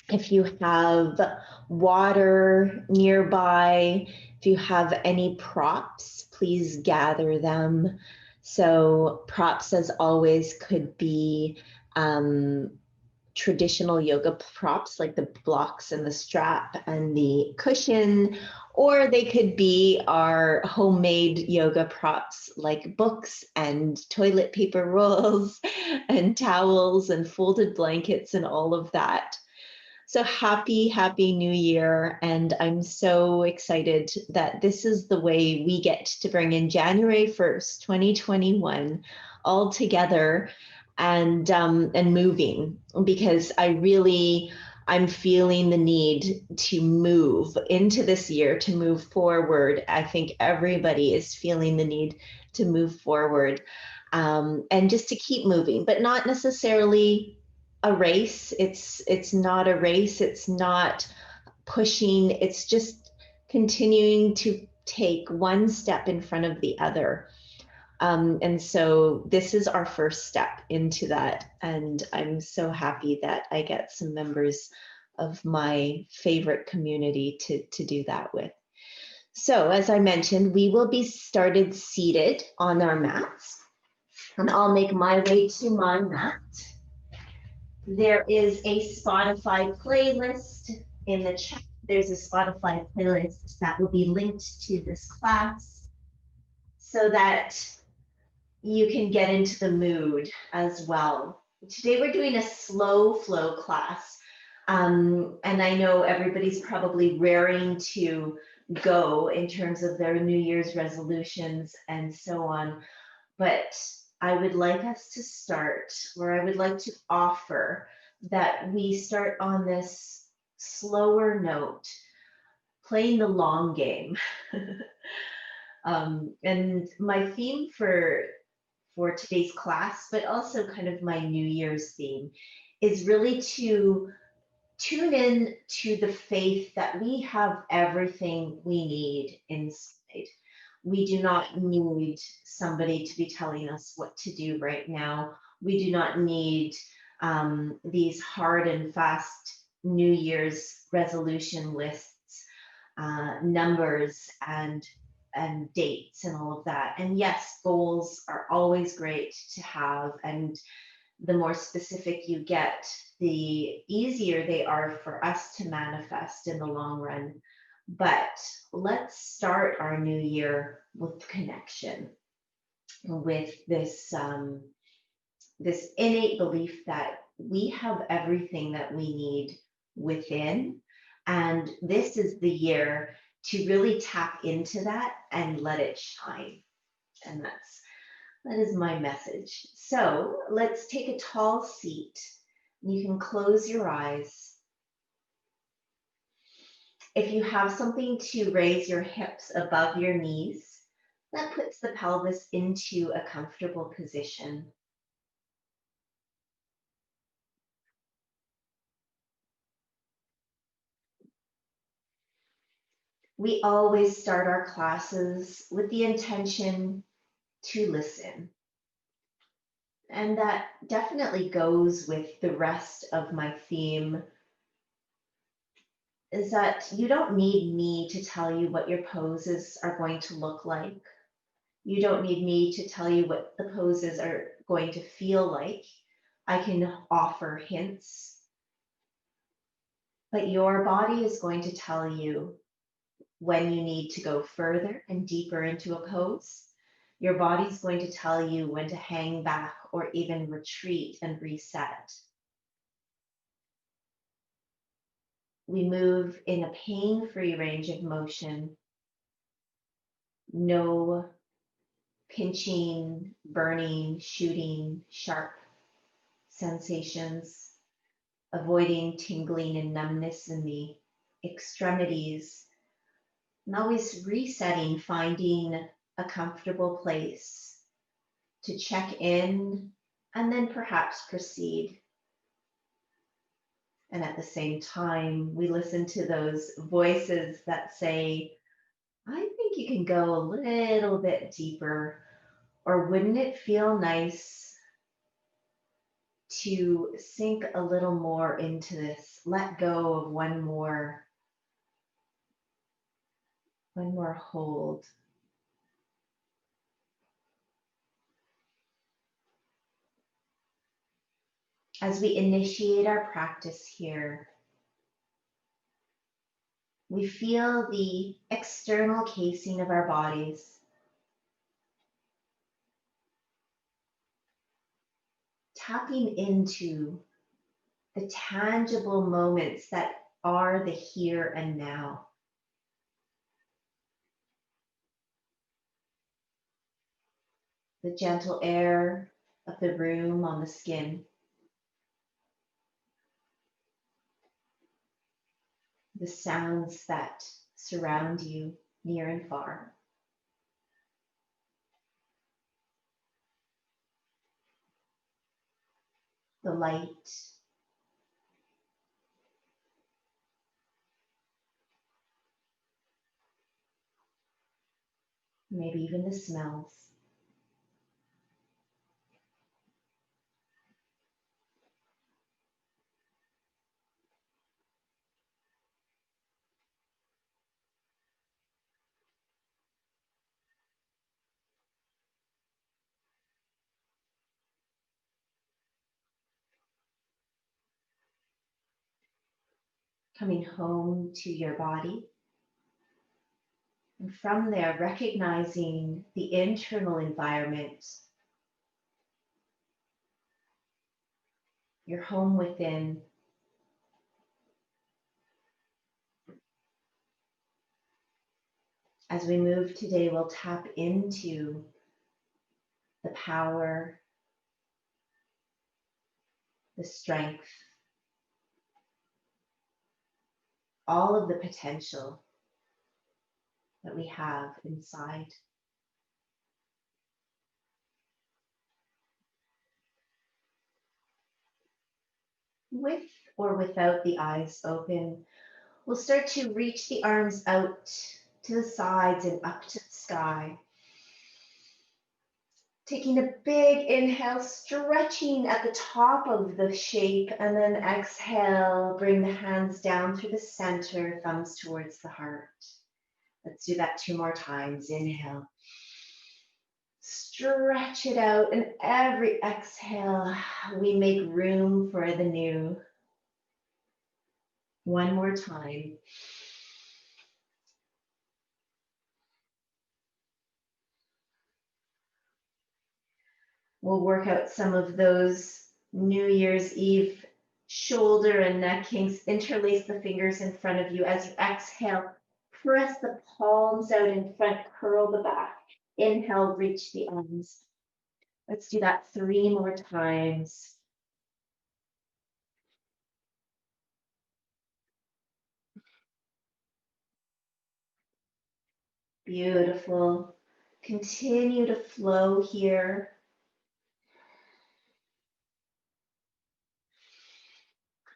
If you have water nearby, if you have any props, please gather them. So props, as always, could be traditional yoga props like the blocks and the strap and the cushion, or they could be our homemade yoga props like books and toilet paper rolls and towels and folded blankets and all of that. So happy new year. And I'm so excited that this is the way we get to bring in January 1st, 2021 all together and moving, because I'm feeling the need to move into this year, to move forward. I think everybody is feeling the need to move forward, and just to keep moving, but not necessarily a race. It's not a race. It's not pushing. It's just continuing to take one step in front of the other. And so this is our first step into that. And I'm so happy that I get some members of my favorite community to do that with. So as I mentioned, we will be started seated on our mats, and I'll make my way to my mat. There is a Spotify playlist in the chat. There's a Spotify playlist that will be linked to this class so that you can get into the mood as well. Today we're doing a slow flow class. And I know everybody's probably raring to go in terms of their New Year's resolutions and so on. But I would like us to start, or I would like to offer that we start on this slower note, playing the long game. And my theme for today's class, but also kind of my New Year's theme, is really to tune in to the faith that we have everything we need inside. We do not need somebody to be telling us what to do right now. We do not need these hard and fast New Year's resolution lists, numbers and dates and all of that. And yes, goals are always great to have, and the more specific you get, the easier they are for us to manifest in the long run. But let's start our new year with connection, with this innate belief that we have everything that we need within. And this is the year to really tap into that and let it shine. And that is my message. So let's take a tall seat. You can close your eyes. If you have something to raise your hips above your knees, that puts the pelvis into a comfortable position. We always start our classes with the intention to listen. And that definitely goes with the rest of my theme, is that you don't need me to tell you what your poses are going to look like. You don't need me to tell you what the poses are going to feel like. I can offer hints, but your body is going to tell you when you need to go further and deeper into a pose. Your body's going to tell you when to hang back or even retreat and reset. We move in a pain-free range of motion. No pinching, burning, shooting, sharp sensations, avoiding tingling and numbness in the extremities, and always resetting, finding a comfortable place to check in and then perhaps proceed. And at the same time, we listen to those voices that say, I think you can go a little bit deeper, or wouldn't it feel nice to sink a little more into this. Let go of one more hold. As we initiate our practice here, we feel the external casing of our bodies, tapping into the tangible moments that are the here and now. The gentle air of the room on the skin. The sounds that surround you near and far. The light. Maybe even the smells. Coming home to your body. And from there, recognizing the internal environment, your home within. As we move today, we'll tap into the power, the strength, all of the potential that we have inside. With or without the eyes open, we'll start to reach the arms out to the sides and up to the sky. Taking a big inhale, stretching at the top of the shape, and then exhale, bring the hands down through the center, thumbs towards the heart. Let's do that 2 more times. Inhale. Stretch it out, and every exhale, we make room for the new. 1 more time. We'll work out some of those New Year's Eve shoulder and neck kinks. Interlace the fingers in front of you as you exhale. Press the palms out in front, curl the back. Inhale, reach the arms. Let's do that 3 more times. Beautiful. Continue to flow here.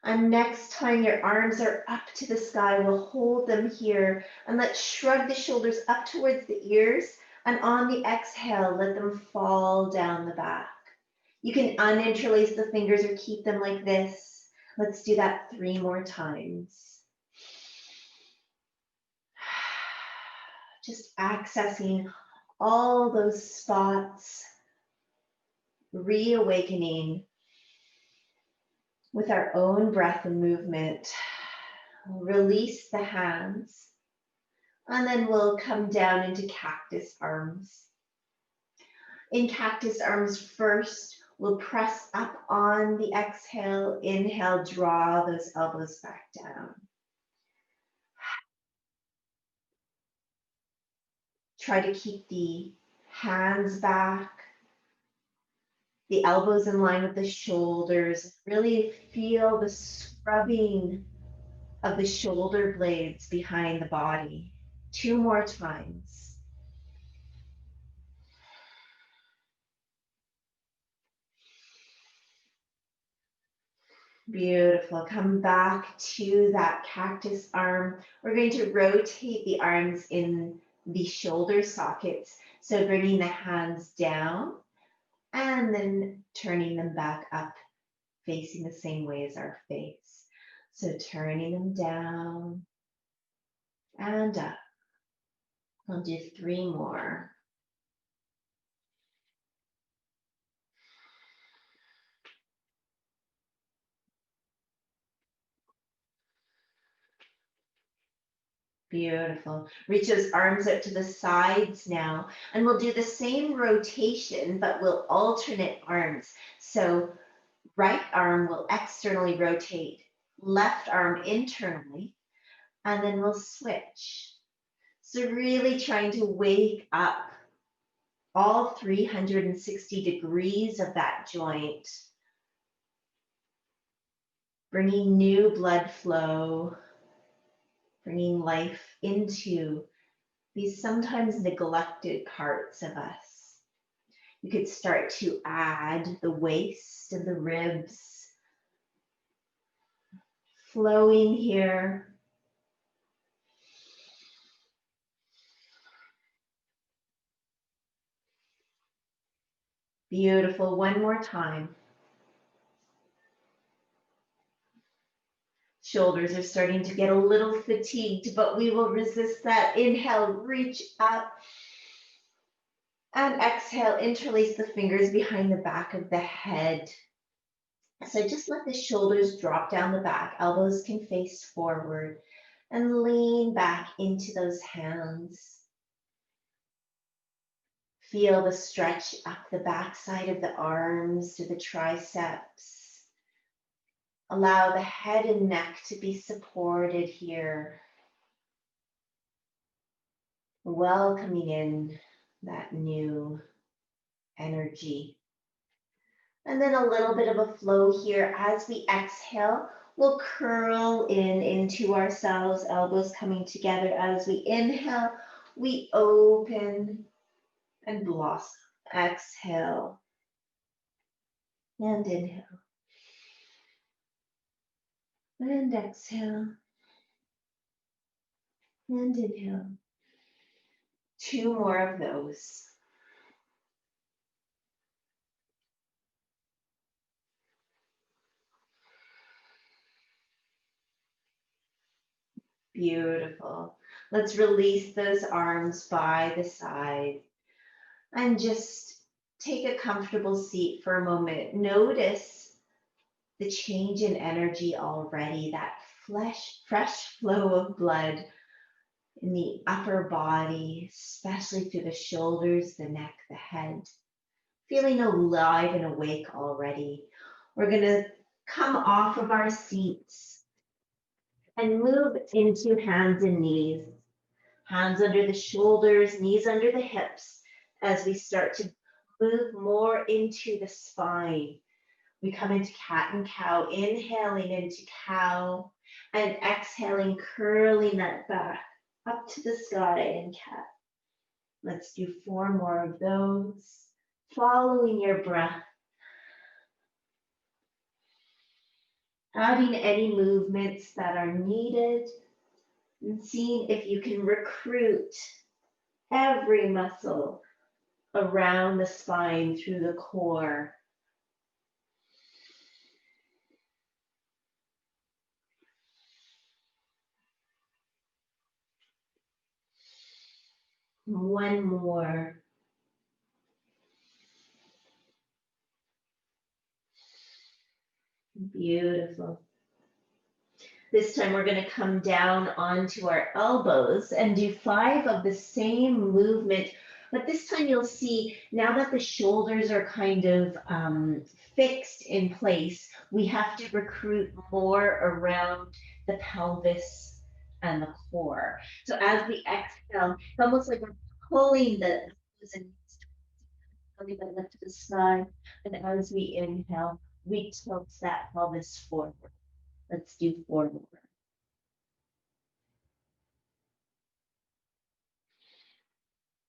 And next time your arms are up to the sky, we'll hold them here and let's shrug the shoulders up towards the ears. And on the exhale, let them fall down the back. You can uninterlace the fingers or keep them like this. Let's do that 3 more times. Just accessing all those spots, reawakening with our own breath and movement. Release the hands, and then we'll come down into cactus arms. In cactus arms first, we'll press up on the exhale. Inhale, draw those elbows back down. Try to keep the hands back, the elbows in line with the shoulders. Really feel the scrubbing of the shoulder blades behind the body. 2 more times. Beautiful. Come back to that cactus arm. We're going to rotate the arms in the shoulder sockets. So bringing the hands down and then turning them back up facing the same way as our face. So turning them down and up. I'll do 3 more. Beautiful. Reach those arms out to the sides now. And we'll do the same rotation, but we'll alternate arms. So right arm will externally rotate, left arm internally, and then we'll switch. So really trying to wake up all 360 degrees of that joint, bringing new blood flow, bringing life into these sometimes neglected parts of us. You could start to add the waist and the ribs flowing here. Beautiful. One more time. Shoulders are starting to get a little fatigued, but we will resist that. Inhale, reach up. And exhale, interlace the fingers behind the back of the head. So just let the shoulders drop down the back. Elbows can face forward and lean back into those hands. Feel the stretch up the backside of the arms to the triceps. Allow the head and neck to be supported here. Welcoming in that new energy. And then a little bit of a flow here. As we exhale, we'll curl into ourselves, elbows coming together. As we inhale, we open and blossom. Exhale and inhale. And exhale and inhale. 2 more of those. Beautiful. Let's release those arms by the side and just take a comfortable seat for a moment. Notice the change in energy already, that fresh flow of blood in the upper body, especially through the shoulders, the neck, the head. Feeling alive and awake already. We're going to come off of our seats and move into hands and knees. Hands under the shoulders, knees under the hips, as we start to move more into the spine. We come into cat and cow, inhaling into cow and exhaling, curling that back up to the sky in cat. Let's do 4 more of those, following your breath. Adding any movements that are needed and seeing if you can recruit every muscle around the spine through the core. One more. Beautiful. This time we're going to come down onto our elbows and do 5 of the same movement. But this time you'll see, now that the shoulders are kind of fixed in place, we have to recruit more around the pelvis and the core. So as we exhale, it's almost like we're pulling the elbows and knees, pulling that left to the side. And as we inhale, we tilt that pelvis forward. Let's do 4 more.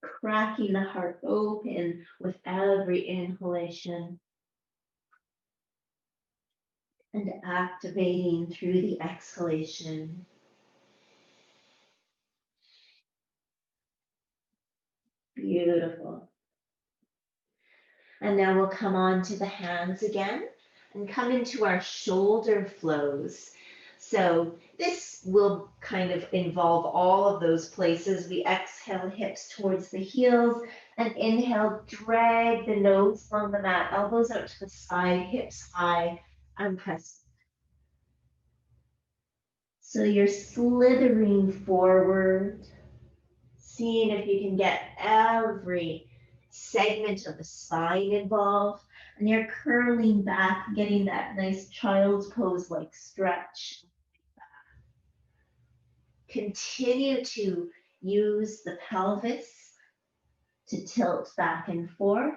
Cracking the heart open with every inhalation and activating through the exhalation. Beautiful. And now we'll come on to the hands again. and come into our shoulder flows. So this will kind of involve all of those places. We exhale, hips towards the heels, and inhale, drag the nose along the mat, elbows out to the side, hips high, and press. So you're slithering forward, seeing if you can get every segment of the spine involved, and you're curling back, getting that nice child's pose like stretch. Continue to use the pelvis to tilt back and forth.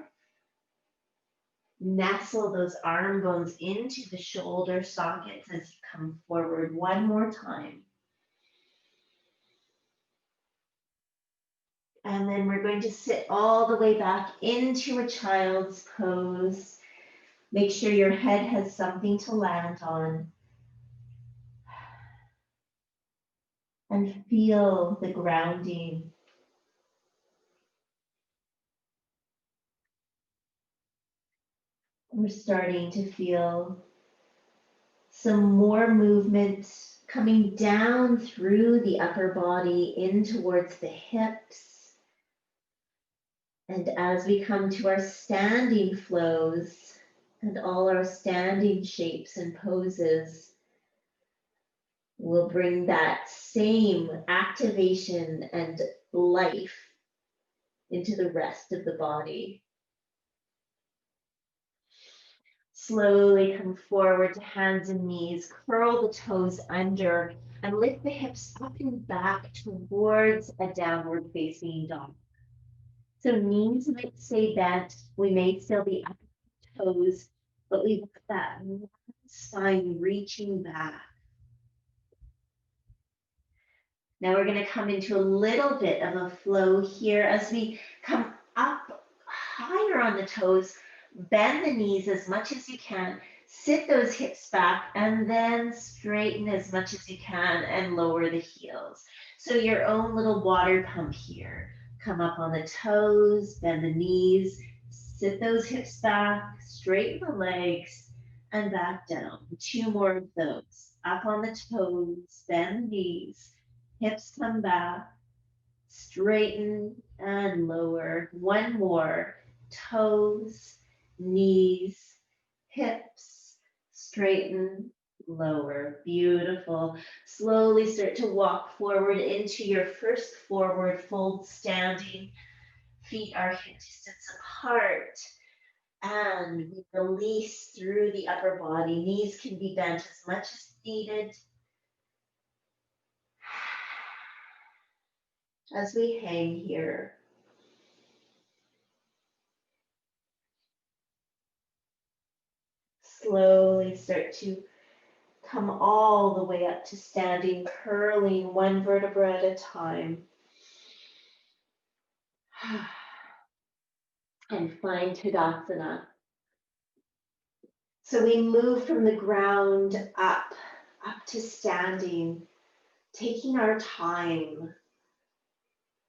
Nestle those arm bones into the shoulder sockets as you come forward one more time. And then we're going to sit all the way back into a child's pose. Make sure your head has something to land on. And feel the grounding. We're starting to feel some more movement coming down through the upper body in towards the hips. And as we come to our standing flows and all our standing shapes and poses, we'll bring that same activation and life into the rest of the body. Slowly come forward to hands and knees, curl the toes under, and lift the hips up and back towards a downward facing dog. So knees might stay bent, we may still be up toes, but we've got that spine reaching back. Now we're going to come into a little bit of a flow here as we come up higher on the toes. Bend the knees as much as you can, sit those hips back, and then straighten as much as you can and lower the heels. So your own little water pump here. Come up on the toes, bend the knees, sit those hips back, straighten the legs, and back down. 2 more of those. Up on the toes, bend the knees, hips come back, straighten and lower. 1 more. Toes, knees, hips, straighten, lower. Beautiful. Slowly start to walk forward into your first forward fold standing. Feet are hip distance apart. And we release through the upper body. Knees can be bent as much as needed. As we hang here. Slowly start to come all the way up to standing, curling 1 vertebra at a time. And find Tadasana. So we move from the ground up to standing, taking our time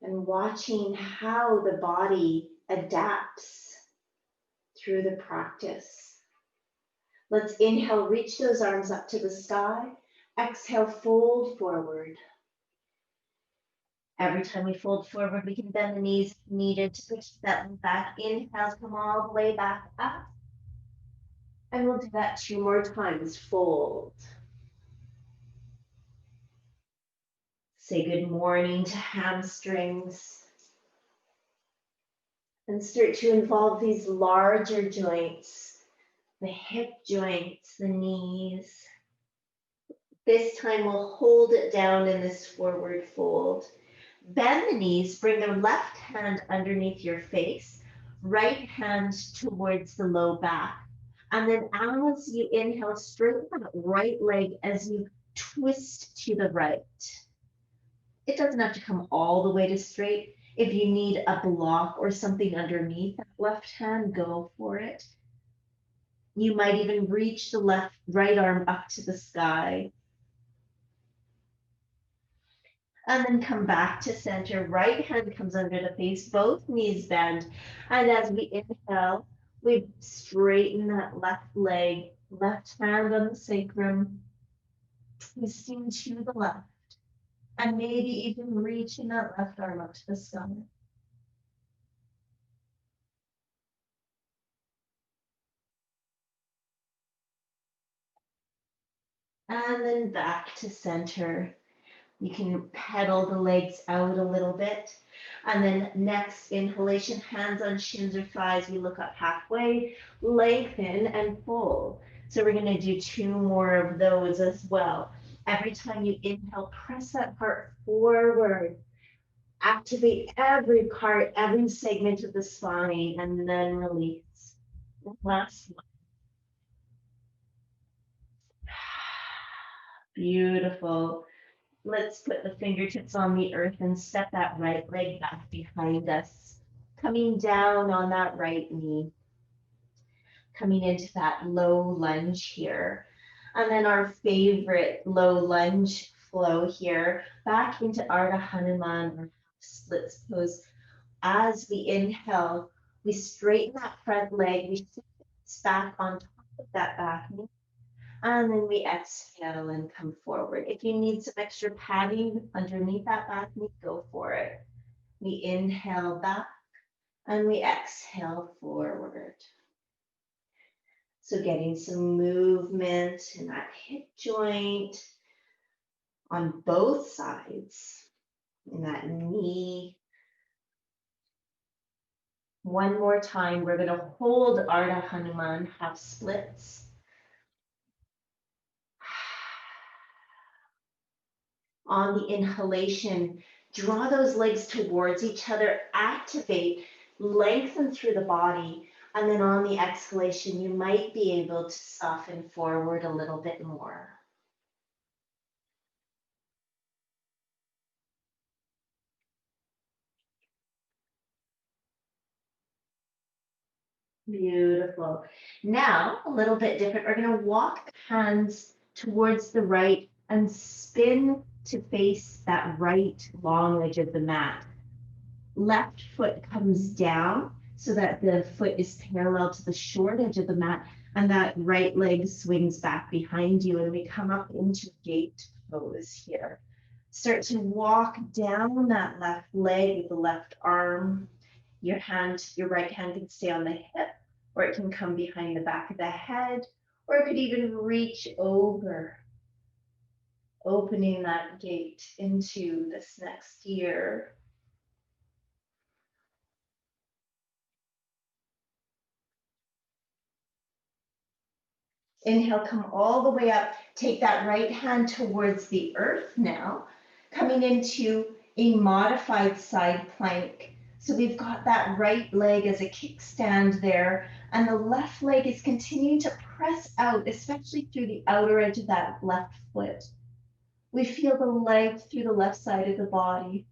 and watching how the body adapts through the practice. Let's inhale, reach those arms up to the sky. Exhale, fold forward. Every time we fold forward, we can bend the knees if needed to push that one back. Inhale, come all the way back up. And we'll do that 2 more times. Fold. Say good morning to hamstrings. And start to involve these larger joints. The hip joints, the knees. This time we'll hold it down in this forward fold. Bend the knees, bring the left hand underneath your face, right hand towards the low back. And then as you inhale, straighten that right leg as you twist to the right. It doesn't have to come all the way to straight. If you need a block or something underneath that left hand, go for it. You might even reach the right arm up to the sky. And then come back to center. Right hand comes under the face, both knees bend. And as we inhale, we straighten that left leg Left hand on the sacrum, twisting to the left, and maybe even reaching that left arm up to the sky. And then back to center. You can pedal the legs out a little bit. And then next inhalation, hands on shins or thighs. We look up halfway, lengthen and fold. So we're going to do 2 more of those as well. Every time you inhale, press that part forward. Activate every part, every segment of the spine, and then release. Last one. Beautiful. Let's put the fingertips on the earth and step that right leg back behind us. Coming down on that right knee. Coming into that low lunge here. And then our favorite low lunge flow here, back into Ardha Hanuman or splits pose. As we inhale, we straighten that front leg, we sit back on top of that back knee. And then we exhale and come forward. If you need some extra padding underneath that back knee, go for it. We inhale back and we exhale forward. So getting some movement in that hip joint on both sides, in that knee. One more time, we're going to hold Ardha Hanuman, half splits. On the inhalation, draw those legs towards each other, activate, lengthen through the body. And then on the exhalation, you might be able to soften forward a little bit more. Beautiful. Now, a little bit different. We're going to walk hands towards the right and spin to face that right long edge of the mat. Left foot comes down so that the foot is parallel to the short edge of the mat, and that right leg swings back behind you, and we come up into gate pose here. Start to walk down that left leg with the left arm. Your right hand can stay on the hip, or it can come behind the back of the head, or it could even reach over, opening that gate into this next year. Inhale, come all the way up. Take that right hand towards the earth now, coming into a modified side plank. So we've got that right leg as a kickstand there, and the left leg is continuing to press out, especially through the outer edge of that left foot. We feel the leg through the left side of the body.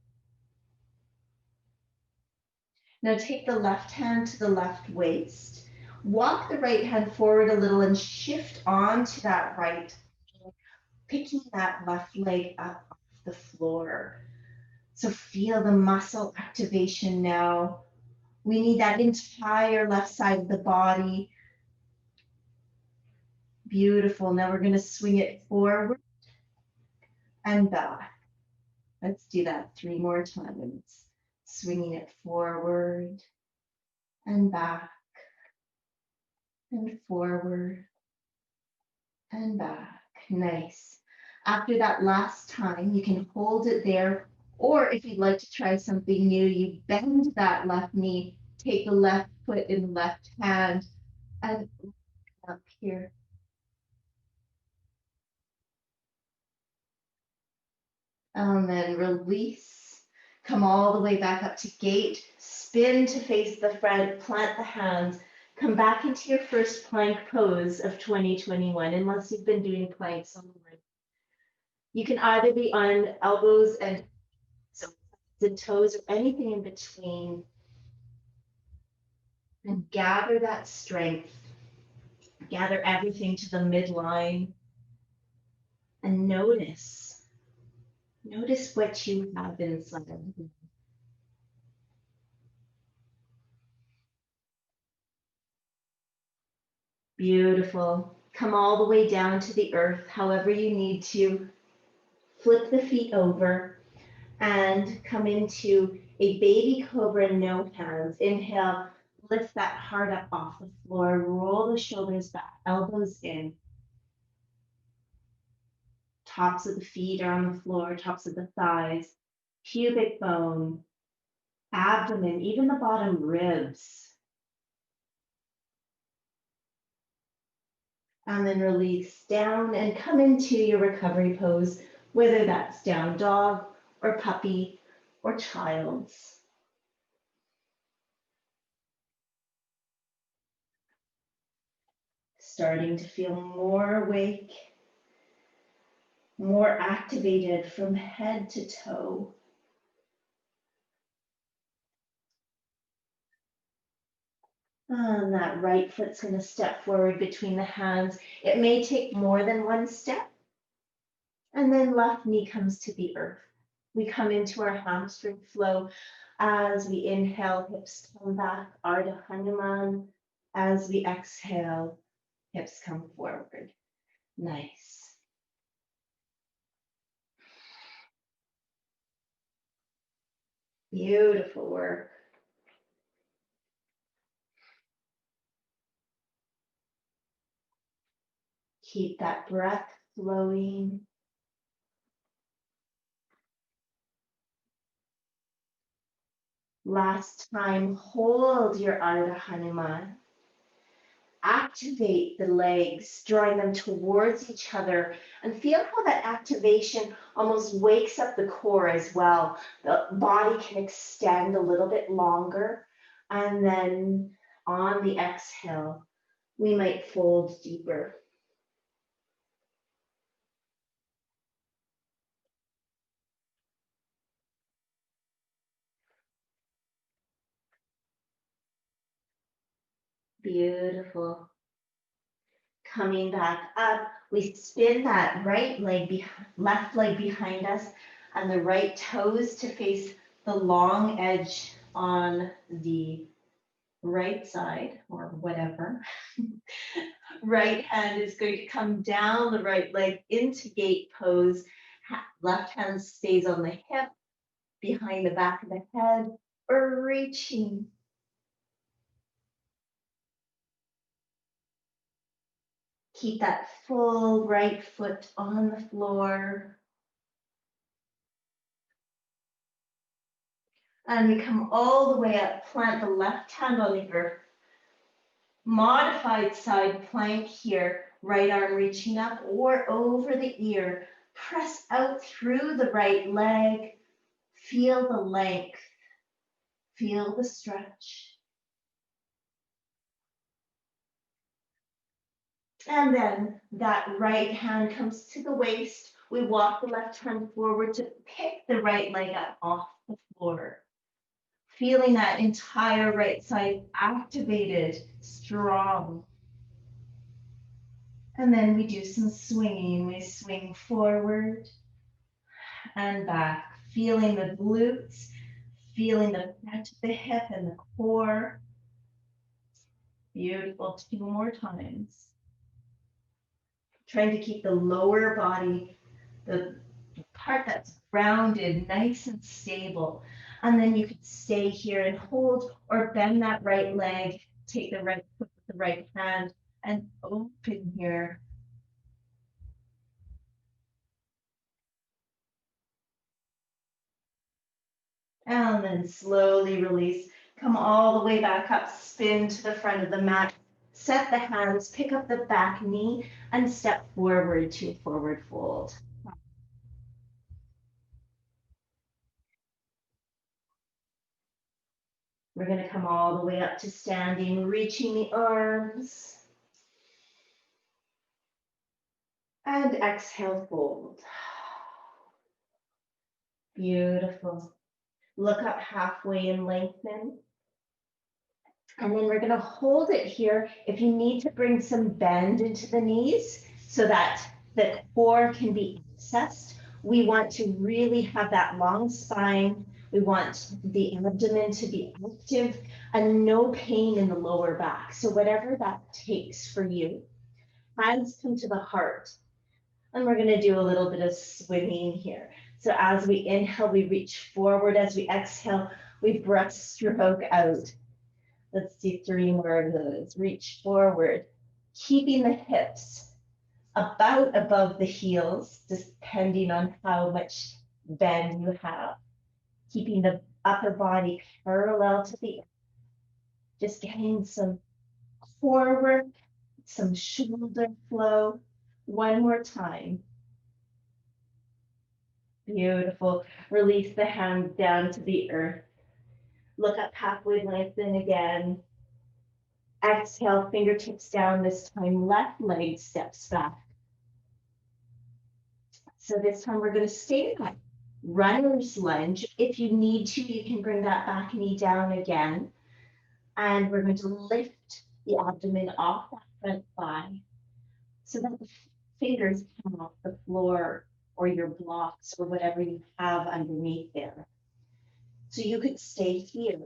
Now take the left hand to the left waist. Walk the right hand forward a little and shift onto that right, picking that left leg up off the floor. So feel the muscle activation now. We need that entire left side of the body. Beautiful. Now we're going to swing it forward and back. Let's do that 3 more times. Swinging it forward and back and forward and back. Nice. After that last time, you can hold it there, or if you'd like to try something new, you bend that left knee, take the left foot in the left hand, and up here. And then release. Come all the way back up to gate, spin to face the front, plant the hands, come back into your first plank pose of 2021, unless you've been doing planks on the way. You can either be on elbows and toes or anything in between, and gather that strength. Gather everything to the midline and notice. Notice what you have inside. Beautiful. Come all the way down to the earth, however you need to. Flip the feet over and come into a baby cobra, no hands. Inhale, lift that heart up off the floor, roll the shoulders back, elbows in. Tops of the feet are on the floor, tops of the thighs, pubic bone, abdomen, even the bottom ribs. And then release down and come into your recovery pose, whether that's down dog or puppy or child's. Starting to feel more awake, more activated from head to toe. And that right foot's going to step forward between the hands. It may take more than one step. And then left knee comes to the earth. We come into our hamstring flow as we inhale, hips come back, Ardha Hanuman. As we exhale, hips come forward. Nice. Beautiful work. Keep that breath flowing. Last time, hold your Ardha Hanuman. Activate the legs, drawing them towards each other, and feel how that activation almost wakes up the core as well. The body can extend a little bit longer, and then on the exhale, we might fold deeper. Beautiful. Coming back up, we spin that right leg, left leg behind us, and the right toes to face the long edge on the right side or whatever. Right hand is going to come down the right leg into gate pose. Left hand stays on the hip, behind the back of the head, or reaching. Keep that full right foot on the floor. And we come all the way up, plant the left hand on the earth. Modified side plank here, right arm reaching up or over the ear. Press out through the right leg. Feel the length. Feel the stretch. And then that right hand comes to the waist. We walk the left hand forward to pick the right leg up off the floor. Feeling that entire right side activated, strong. And then we do some swinging. We swing forward and back, feeling the glutes, feeling the front of the hip and the core. Beautiful. 2 more times. Trying to keep the lower body, the part that's grounded, nice and stable. And then you could stay here and hold or bend that right leg, take the right foot with the right hand and open here. And then slowly release. Come all the way back up, spin to the front of the mat. Set the hands, pick up the back knee, and step forward to forward fold. We're going to come all the way up to standing, reaching the arms. And exhale, fold. Beautiful. Look up halfway and lengthen. And then we're going to hold it here. If you need to bring some bend into the knees so that the core can be accessed, we want to really have that long spine. We want the abdomen to be active and no pain in the lower back. So whatever that takes for you. Hands come to the heart. And we're going to do a little bit of swimming here. So as we inhale, we reach forward. As we exhale, we breaststroke out. Let's do 3 more of those. Reach forward, keeping the hips about above the heels, depending on how much bend you have. Keeping the upper body parallel to the earth. Just getting some core work, some shoulder flow. One more time. Beautiful. Release the hands down to the earth. Look up halfway, lengthen again. Exhale, fingertips down this time. Left leg steps back. So this time we're going to stay in that runner's lunge. If you need to, you can bring that back knee down again. And we're going to lift the abdomen off that front thigh so that the fingers come off the floor or your blocks or whatever you have underneath there. So you could stay here,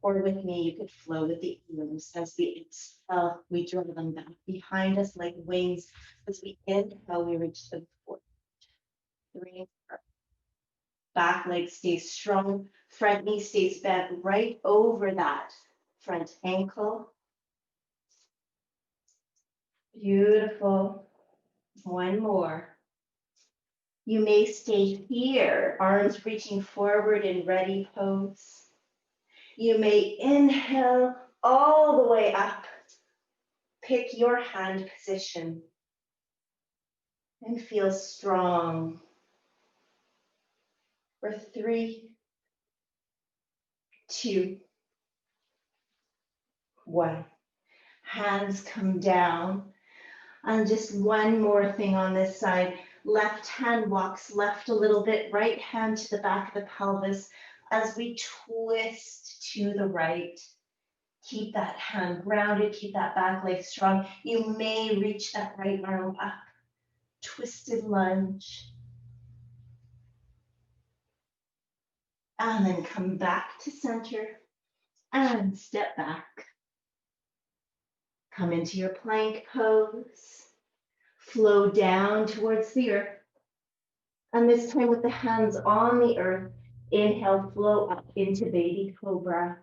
or with me, you could flow with the arms. As we exhale, we draw them back behind us like wings. As we inhale, we reach them forward. 3, 4. Back leg stays strong. Front knee stays bent right over that front ankle. Beautiful. One more. You may stay here, arms reaching forward in ready pose. You may inhale all the way up. Pick your hand position and feel strong. For 3, 2, 1. Hands come down. And just one more thing on this side. Left hand walks left a little bit, right hand to the back of the pelvis as we twist to the right. Keep that hand grounded, keep that back leg strong. You may reach that right arm up. Twisted lunge. And then come back to center and step back. Come into your plank pose. Flow down towards the earth. And this time with the hands on the earth, inhale, flow up into baby cobra.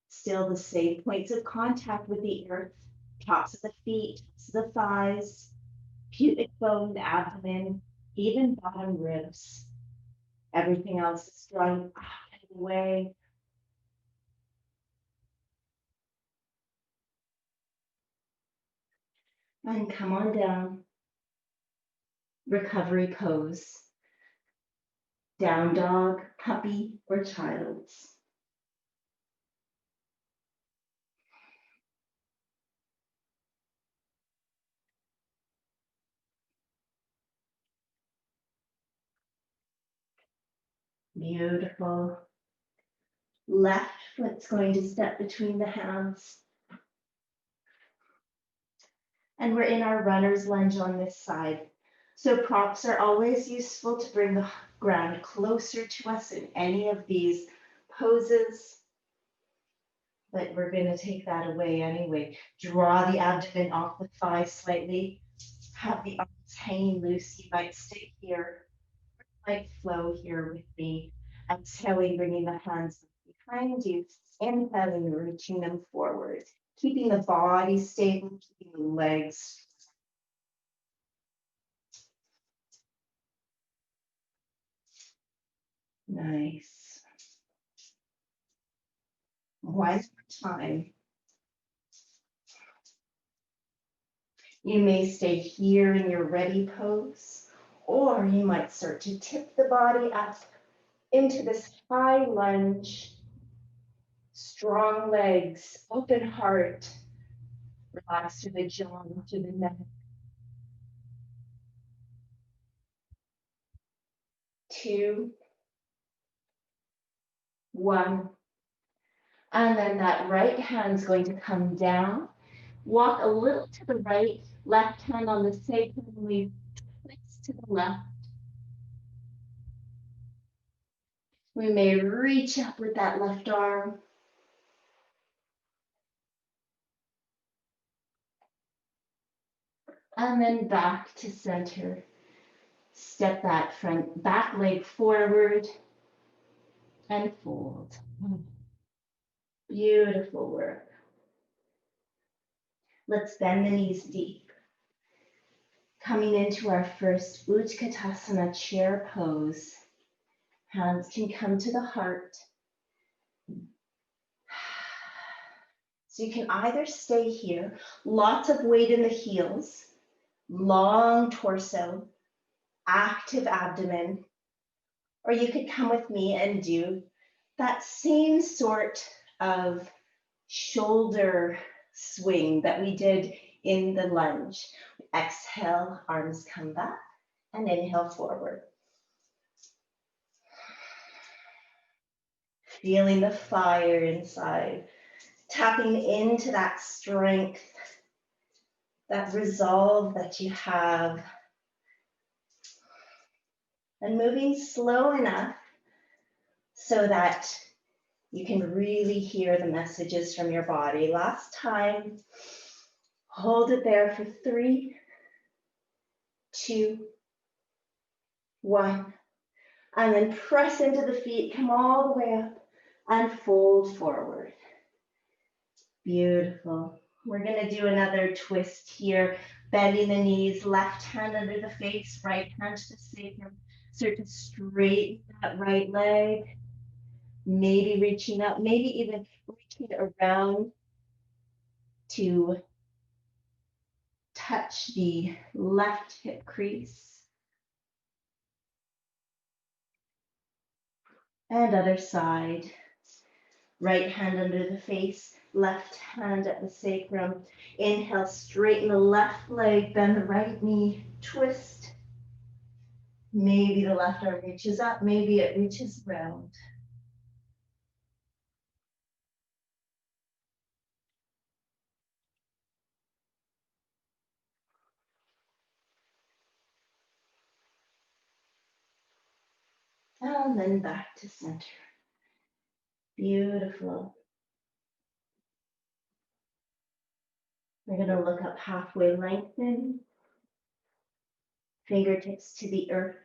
Still the same points of contact with the earth, tops of the feet, tops of the thighs, pubic bone, abdomen, even bottom ribs. Everything else is drawing out and away. And come on down. Recovery pose. Down dog, puppy, or child's. Beautiful. Left foot's going to step between the hands. And we're in our runner's lunge on this side. So props are always useful to bring the ground closer to us in any of these poses. But we're going to take that away anyway. Draw the abdomen off the thigh slightly. Have the arms hanging loose. You might stay here. Might flow here with me. Exhaling, bringing the hands behind you. Inhaling, reaching them forward. Keeping the body stable, keeping the legs. Nice. One more time. You may stay here in your ready pose, or you might start to tip the body up into this high lunge. Strong legs, open heart. Relax to the jaw, to the neck. 2, 1. And then that right hand's going to come down. Walk a little to the right, left hand on the sacrum, we twist to the left. We may reach up with that left arm. And then back to center. Step that front back leg forward and fold. Beautiful work. Let's bend the knees deep. Coming into our first Utkatasana chair pose. Hands can come to the heart. So you can either stay here, lots of weight in the heels, long torso, active abdomen, or you could come with me and do that same sort of shoulder swing that we did in the lunge. Exhale, arms come back, and inhale forward. Feeling the fire inside, tapping into that strength, that resolve that you have, and moving slow enough so that you can really hear the messages from your body. Last time, hold it there for 3, 2, 1, and then press into the feet, come all the way up and fold forward. Beautiful. We're going to do another twist here, bending the knees, left hand under the face, right hand to the sacrum. Start to straighten that right leg, maybe reaching up, maybe even reaching around to touch the left hip crease. And other side. Right hand under the face, left hand at the sacrum. Inhale, straighten the left leg, bend the right knee, twist. Maybe the left arm reaches up, maybe it reaches around. And then back to center. Beautiful. We're going to look up halfway, lengthen. Fingertips to the earth.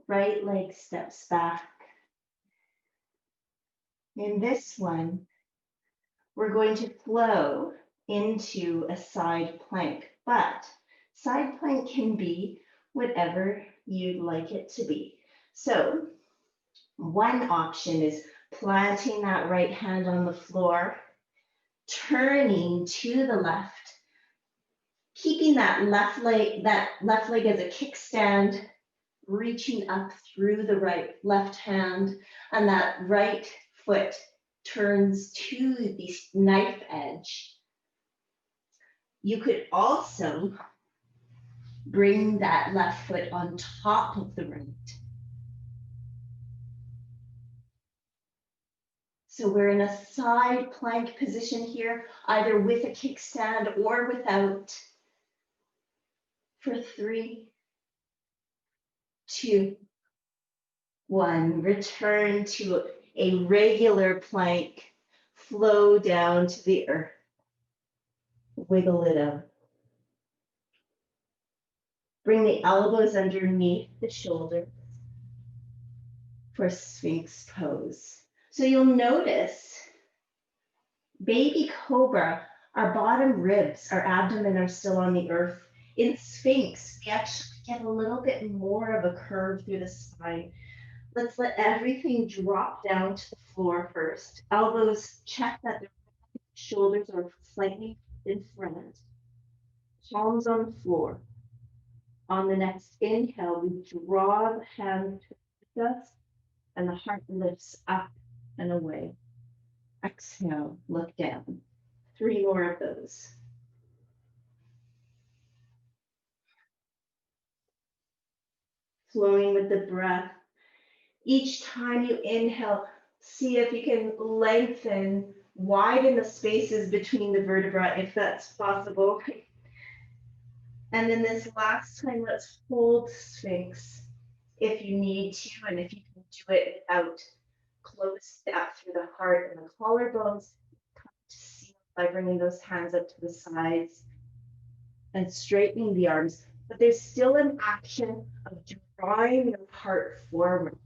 Right leg steps back. In this one, we're going to flow into a side plank, but side plank can be whatever you'd like it to be. So one option is planting that right hand on the floor, turning to the left, keeping that left leg as a kickstand, reaching up through the left hand, and that right foot turns to the knife edge. You could also bring that left foot on top of the right. So we're in a side plank position here, either with a kickstand or without. For 3, 2, 1. Return to a regular plank. Flow down to the earth. Wiggle it out. Bring the elbows underneath the shoulders for Sphinx pose. So you'll notice, baby Cobra, our bottom ribs, our abdomen are still on the earth. In Sphinx, we actually get a little bit more of a curve through the spine. Let's let everything drop down to the floor first. Elbows, check that the shoulders are slightly in front. Palms on the floor. On the next inhale, we draw the hand to us and the heart lifts up and away. Exhale, look down. 3 more of those. Flowing with the breath. Each time you inhale, see if you can lengthen, widen the spaces between the vertebrae if that's possible. And then this last time, let's hold Sphinx if you need to, and if you can do it without close that through the heart and the collarbones, come to seal by bringing those hands up to the sides and straightening the arms, but there's still an action of drawing your heart forward.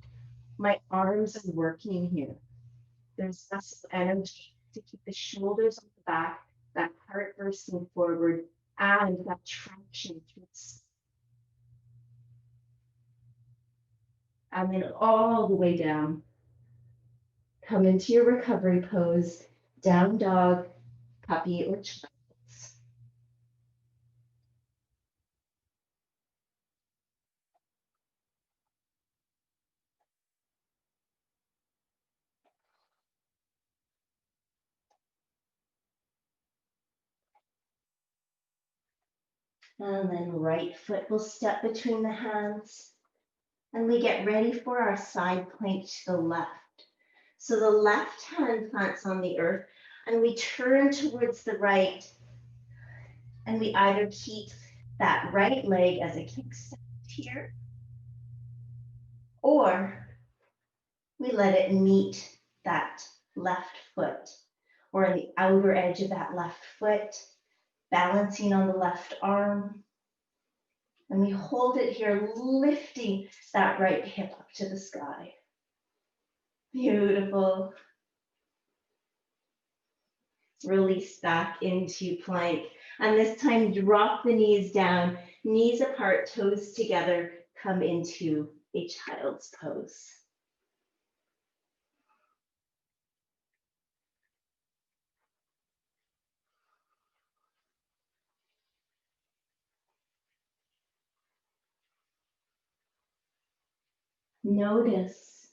My arms are working here. There's muscle energy to keep the shoulders on the back, that heart bursting forward, and that traction through the spine. And then all the way down. Come into your recovery pose, down dog, puppy, or child. And then right foot will step between the hands. And we get ready for our side plank to the left. So the left hand plants on the earth and we turn towards the right. And we either keep that right leg as a kickstand here, or we let it meet that left foot or the outer edge of that left foot, balancing on the left arm. And we hold it here, lifting that right hip up to the sky. Beautiful. Release back into plank. And this time, drop the knees down, knees apart, toes together, come into a child's pose. Notice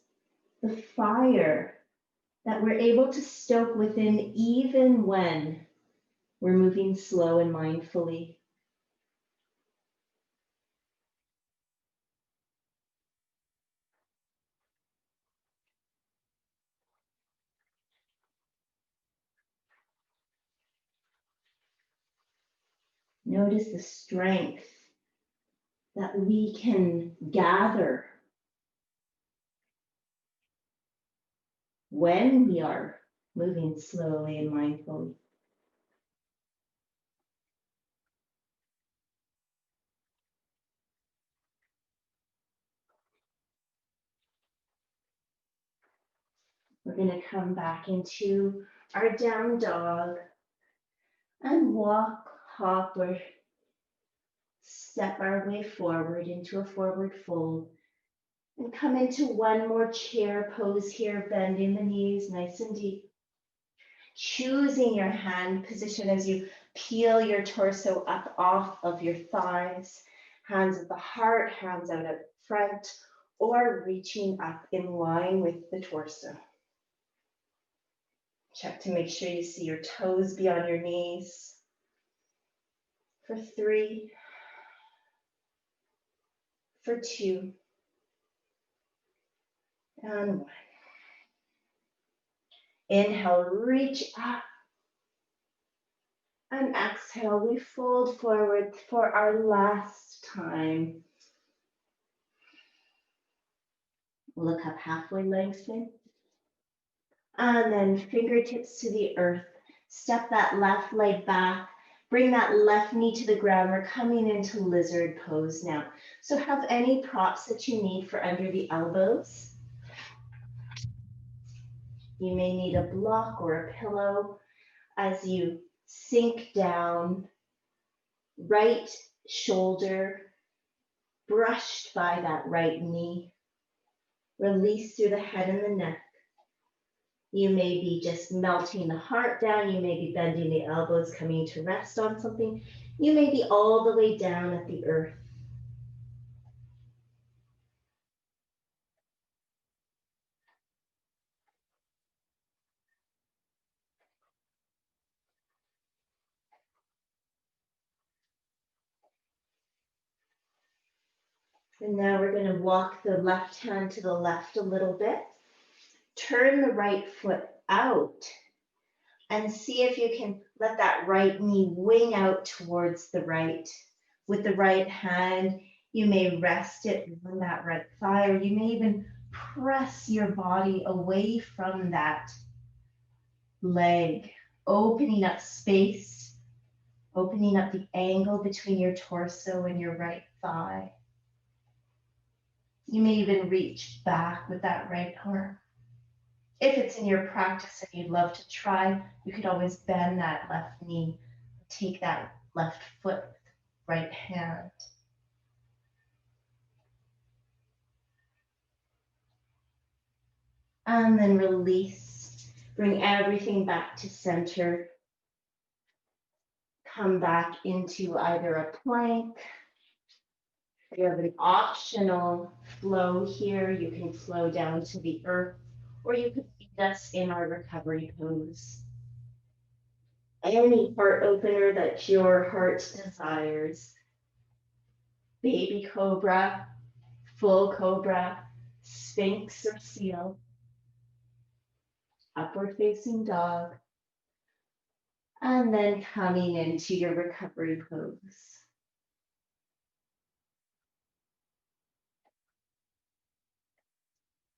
the fire that we're able to stoke within even when we're moving slow and mindfully. Notice the strength that we can gather when we are moving slowly and mindfully. We're going to come back into our down dog and walk, hop, or step our way forward into a forward fold. And come into one more chair pose here, bending the knees nice and deep. Choosing your hand position as you peel your torso up off of your thighs, hands at the heart, hands out at front, or reaching up in line with the torso. Check to make sure you see your toes beyond your knees. For 3, for 2, and 1. Inhale, reach up. And exhale, we fold forward for our last time. Look up halfway, lengthen. And then fingertips to the earth. Step that left leg back. Bring that left knee to the ground. We're coming into lizard pose now. So have any props that you need for under the elbows. You may need a block or a pillow as you sink down, right shoulder brushed by that right knee. Release through the head and the neck. You may be just melting the heart down. You may be bending the elbows, coming to rest on something. You may be all the way down at the earth. And now we're going to walk the left hand to the left a little bit. Turn the right foot out and see if you can let that right knee wing out towards the right. With the right hand, you may rest it on that right thigh, or you may even press your body away from that leg, opening up space opening up the angle between your torso and your right thigh. You may even reach back with that right arm. If it's in your practice and you'd love to try, you could always bend that left knee, take that left foot with the right hand. And then release. Bring everything back to center. Come back into either a plank. You have an optional flow here. You can flow down to the earth, or you could meet us in our recovery pose. Any heart opener that your heart desires. Baby cobra, full cobra, sphinx or seal, upward facing dog, and then coming into your recovery pose.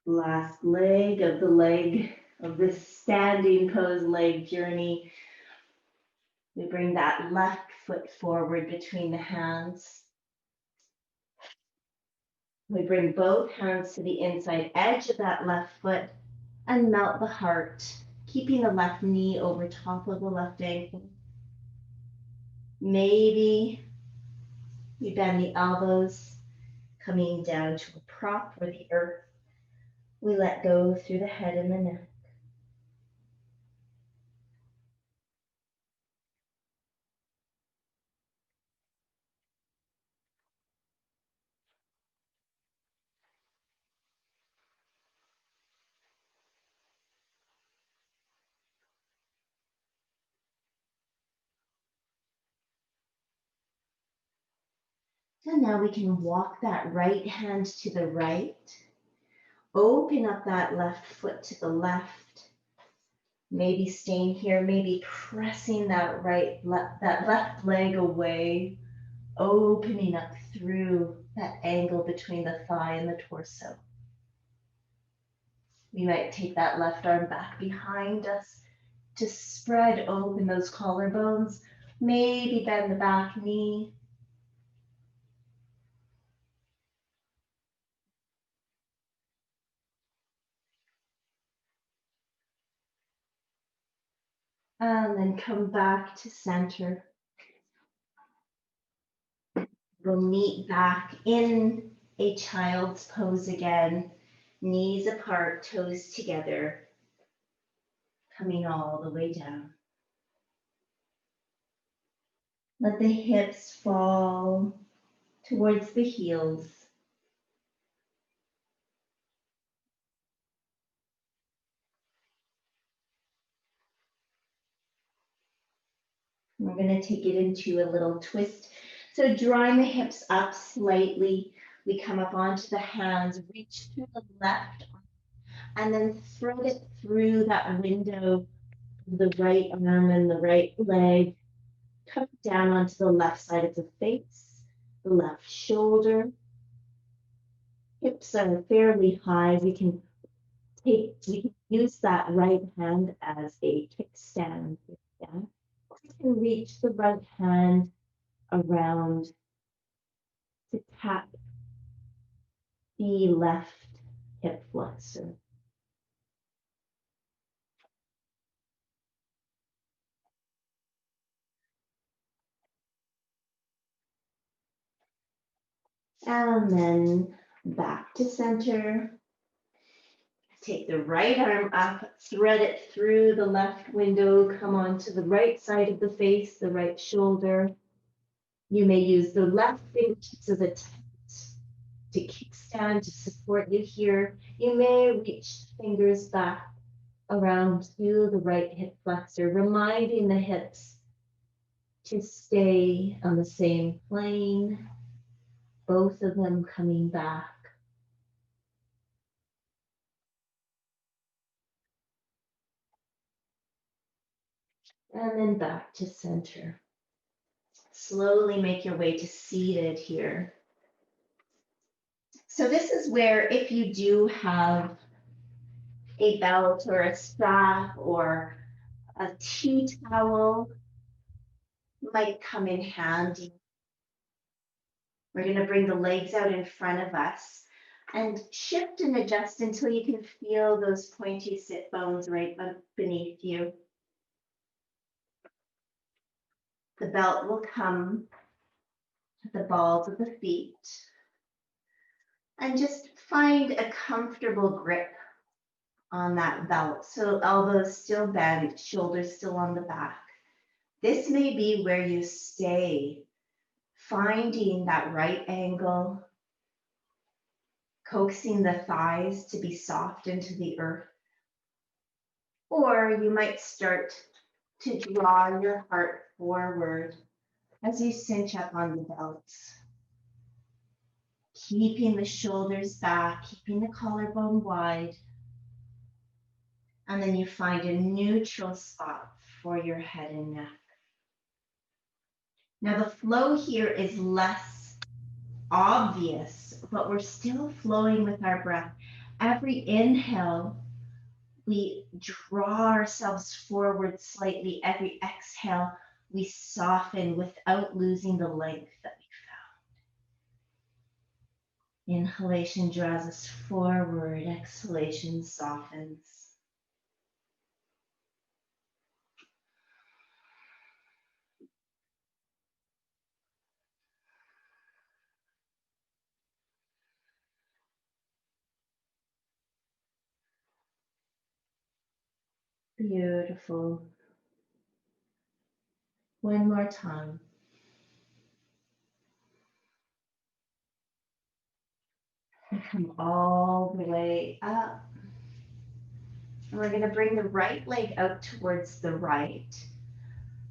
Last leg of this standing pose leg journey. We bring that left foot forward between the hands. We bring both hands to the inside edge of that left foot and melt the heart, keeping the left knee over top of the left ankle. Maybe we bend the elbows, coming down to a prop or the earth. We let go through the head and the neck. And now we can walk that right hand to the right. Open up that left foot to the left. Maybe staying here, maybe pressing that left leg away, opening up through that angle between the thigh and the torso. We might take that left arm back behind us to spread open those collarbones. Maybe bend the back knee. And then come back to center. We'll meet back in a child's pose again. Knees apart, toes together, coming all the way down. Let the hips fall towards the heels. We're going to take it into a little twist. So drawing the hips up slightly, we come up onto the hands, reach through the left, and then thread it through that window of the right arm and the right leg. Come down onto the left side of the face, the left shoulder. Hips are fairly high. We can use that right hand as a kickstand. Yeah. We can reach the right hand around to tap the left hip flexor. And then back to center. Take the right arm up, thread it through the left window, come onto the right side of the face, the right shoulder. You may use the left fingertips as a tent to kickstand to support you here. You may reach fingers back around to the right hip flexor, reminding the hips to stay on the same plane, both of them coming back. And then back to center. Slowly make your way to seated here. So this is where if you do have a belt or a strap or a tea towel, might come in handy. We're going to bring the legs out in front of us and shift and adjust until you can feel those pointy sit bones right beneath you. The belt will come to the balls of the feet. And just find a comfortable grip on that belt. So elbows still bent, shoulders still on the back. This may be where you stay, finding that right angle, coaxing the thighs to be soft into the earth. Or you might start to draw your heart forward as you cinch up on the belts. Keeping the shoulders back, keeping the collarbone wide. And then you find a neutral spot for your head and neck. Now the flow here is less obvious, but we're still flowing with our breath. Every inhale, we draw ourselves forward slightly. Every exhale, we soften without losing the length that we found. Inhalation draws us forward, exhalation softens. Beautiful. One more time. And come all the way up. And we're going to bring the right leg out towards the right.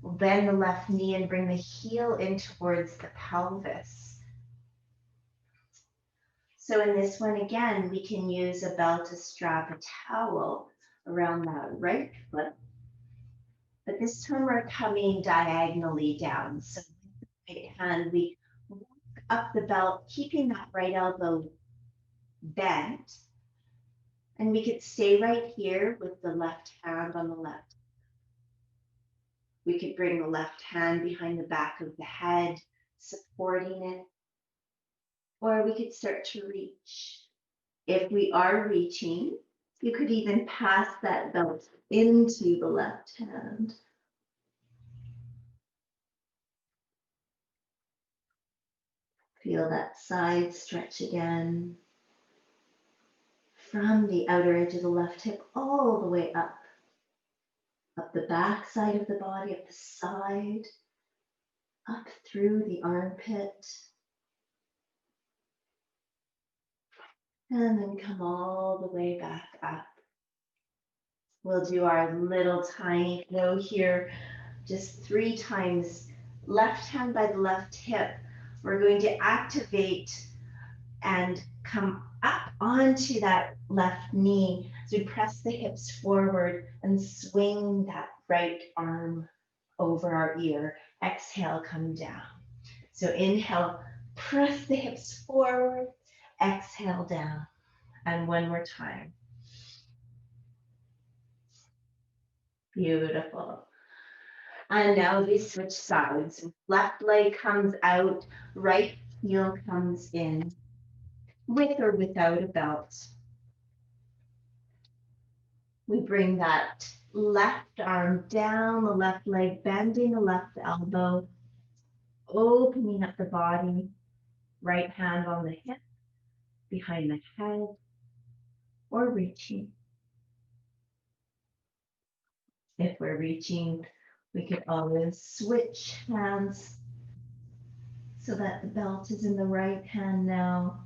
We'll bend the left knee and bring the heel in towards the pelvis. So in this one, again, we can use a belt to strap a towel around that right foot. But this time we're coming diagonally down. So with the right hand, we walk up the belt, keeping that right elbow bent. And we could stay right here with the left hand on the left. We could bring the left hand behind the back of the head, supporting it. Or we could start to reach. If we are reaching, you could even pass that belt into the left hand. Feel that side stretch again. From the outer edge of the left hip all the way up. Up the back side of the body, up the side, up through the armpit. And then come all the way back up. We'll do our little tiny flow here, just 3 times. Left hand by the left hip. We're going to activate and come up onto that left knee as we press the hips forward and swing that right arm over our ear. Exhale, come down. So inhale, press the hips forward, exhale down. And one more time. Beautiful. And now we switch sides. Left leg comes out, right heel comes in, with or without a belt. We bring that left arm down, the left leg bending the left elbow, opening up the body, right hand on the hip, behind the head, or reaching. If we're reaching, we could always switch hands so that the belt is in the right hand now.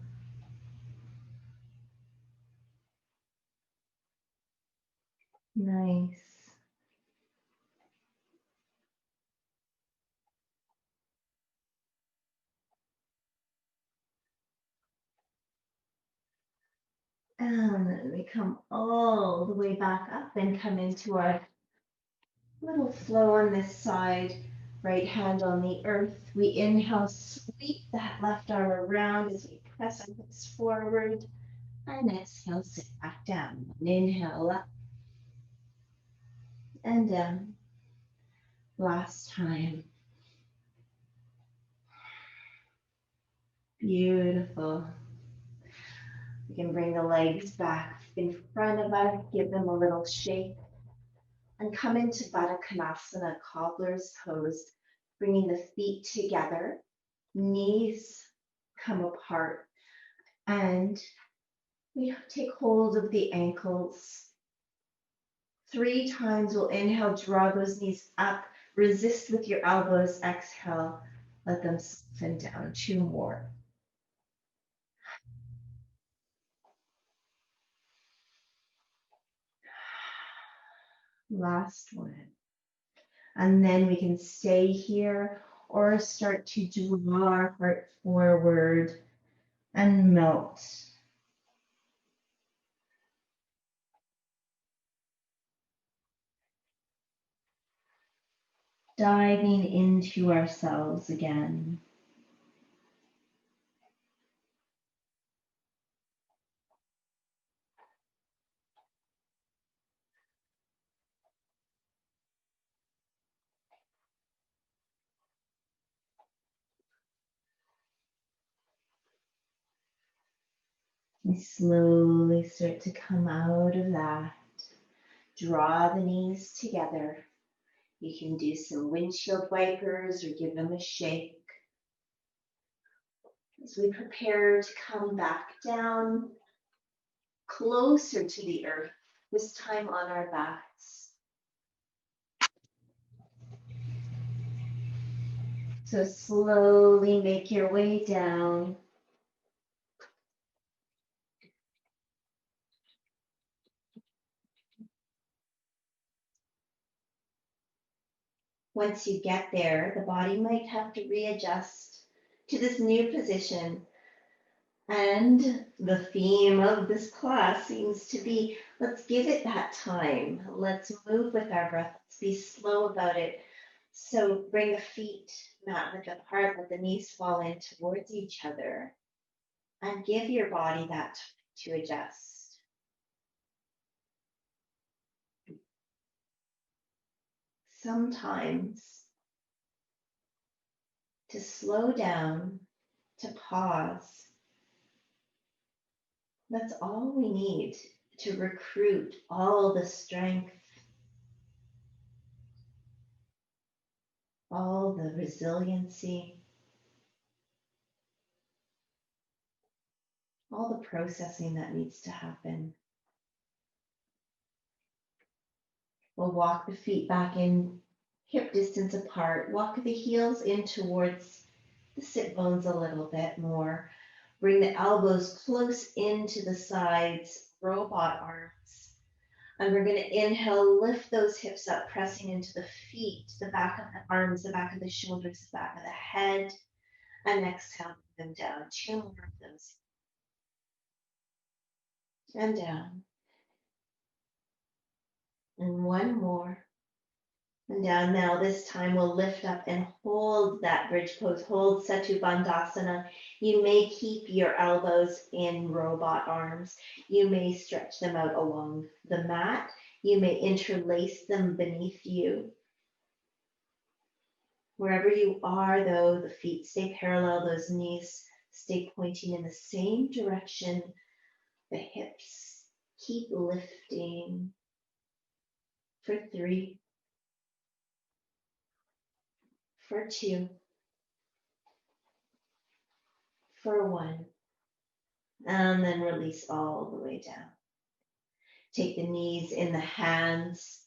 Nice. And then we come all the way back up and come into our little flow on this side. Right hand on the earth. We inhale, sweep that left arm around as we press our hips forward. And exhale, sit back down. And inhale up and down. Last time. Beautiful. We can bring the legs back in front of us, give them a little shake, and come into Badakanasana, Cobbler's pose, bringing the feet together, knees come apart, and we take hold of the ankles. 3 times we'll inhale, draw those knees up, resist with your elbows, exhale, let them soften down. 2 more. Last one. And then we can stay here or start to draw our heart forward and melt. Diving into ourselves again. We slowly start to come out of that. Draw the knees together. You can do some windshield wipers or give them a shake. As we prepare to come back down, closer to the earth, this time on our backs. So slowly make your way down. Once you get there, the body might have to readjust to this new position. And the theme of this class seems to be, let's give it that time. Let's move with our breath. Let's be slow about it. So bring the feet mat width apart, let the knees fall in towards each other, and give your body that time to adjust. Sometimes to slow down, to pause, that's all we need to recruit all the strength, all the resiliency, all the processing that needs to happen. We'll walk the feet back in hip distance apart. Walk the heels in towards the sit bones a little bit more. Bring the elbows close into the sides, robot arms. And we're going to inhale, lift those hips up, pressing into the feet, the back of the arms, the back of the shoulders, the back of the head. And exhale, bring them down. 2 more of those. And down. And 1 more. And down. Now this time we'll lift up and hold that bridge pose. Hold Setu Bandhasana. You may keep your elbows in robot arms. You may stretch them out along the mat. You may interlace them beneath you. Wherever you are though, the feet stay parallel, those knees stay pointing in the same direction. The hips keep lifting. For 3. For 2. For 1. And then release all the way down. Take the knees in the hands.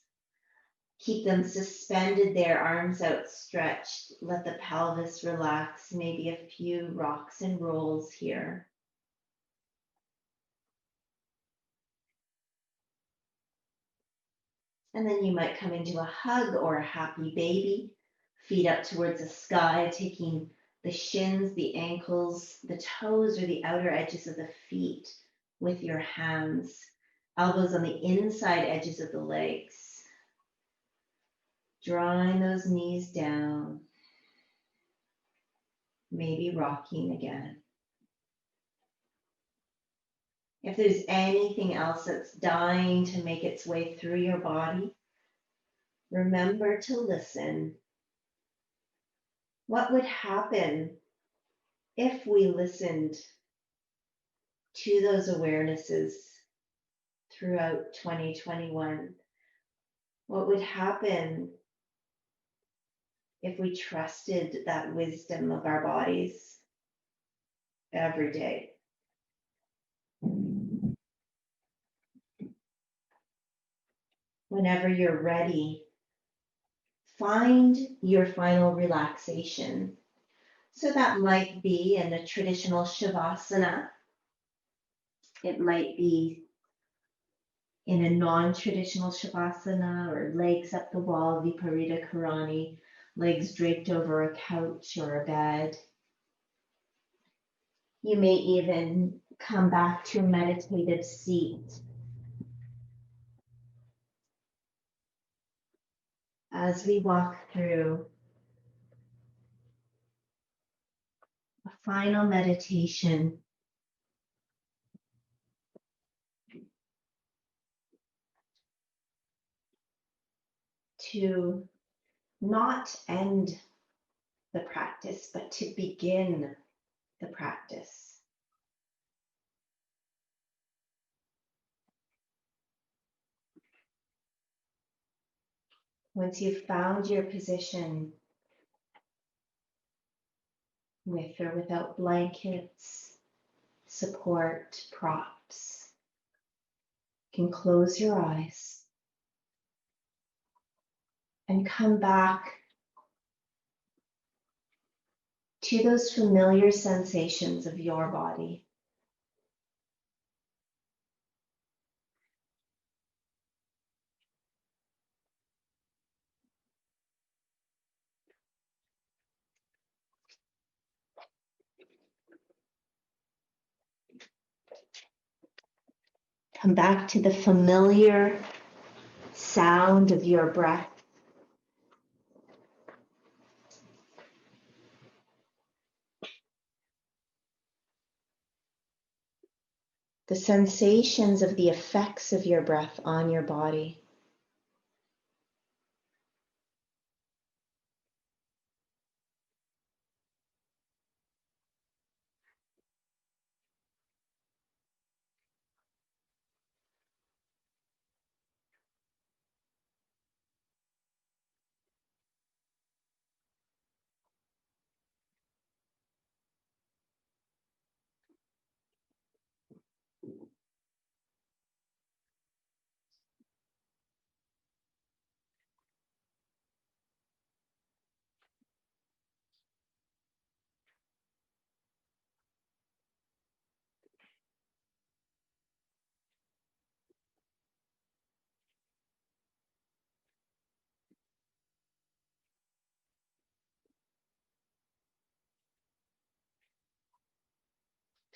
Keep them suspended there, arms outstretched. Let the pelvis relax. Maybe a few rocks and rolls here. And then you might come into a hug or a happy baby. Feet up towards the sky, taking the shins, the ankles, the toes, or the outer edges of the feet with your hands. Elbows on the inside edges of the legs. Drawing those knees down. Maybe rocking again. If there's anything else that's dying to make its way through your body, remember to listen. What would happen if we listened to those awarenesses throughout 2021, what would happen if we trusted that wisdom of our bodies every day? Whenever you're ready, find your final relaxation. So that might be in a traditional Shavasana. It might be in a non-traditional Shavasana, or legs up the wall, Viparita Karani, legs draped over a couch or a bed. You may even come back to a meditative seat as we walk through a final meditation to not end the practice, but to begin the practice. Once you've found your position, with or without blankets, support, props, you can close your eyes and come back to those familiar sensations of your body. Come back to the familiar sound of your breath. The sensations of the effects of your breath on your body.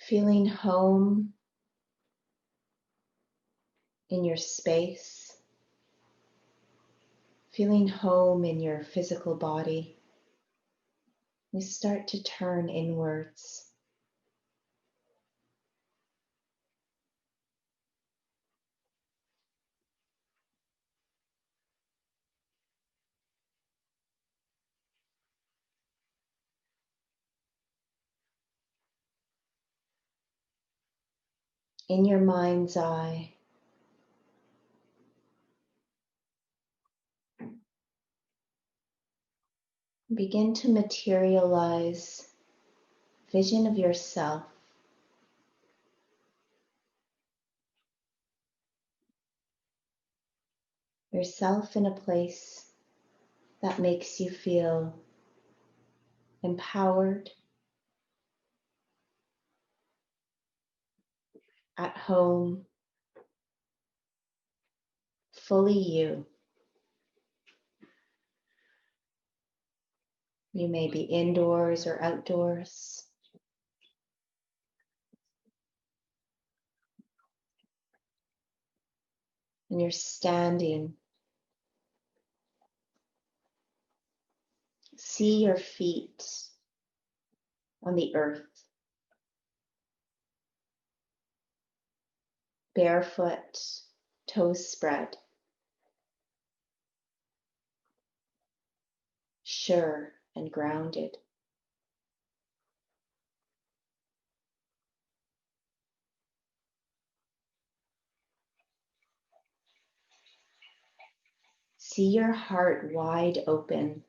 Feeling home in your space, feeling home in your physical body. We start to turn inwards. In your mind's eye, begin to materialize vision of yourself, yourself in a place that makes you feel empowered, at home, fully you. You may be indoors or outdoors. And you're standing. See your feet on the earth, barefoot, toes spread, sure and grounded. See your heart wide open,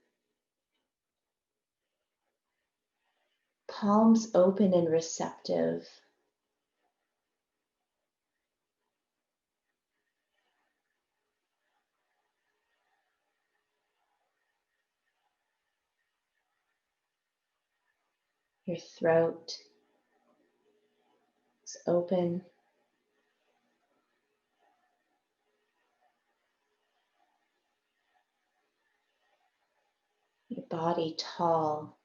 palms open and receptive. Your throat is open. Your body tall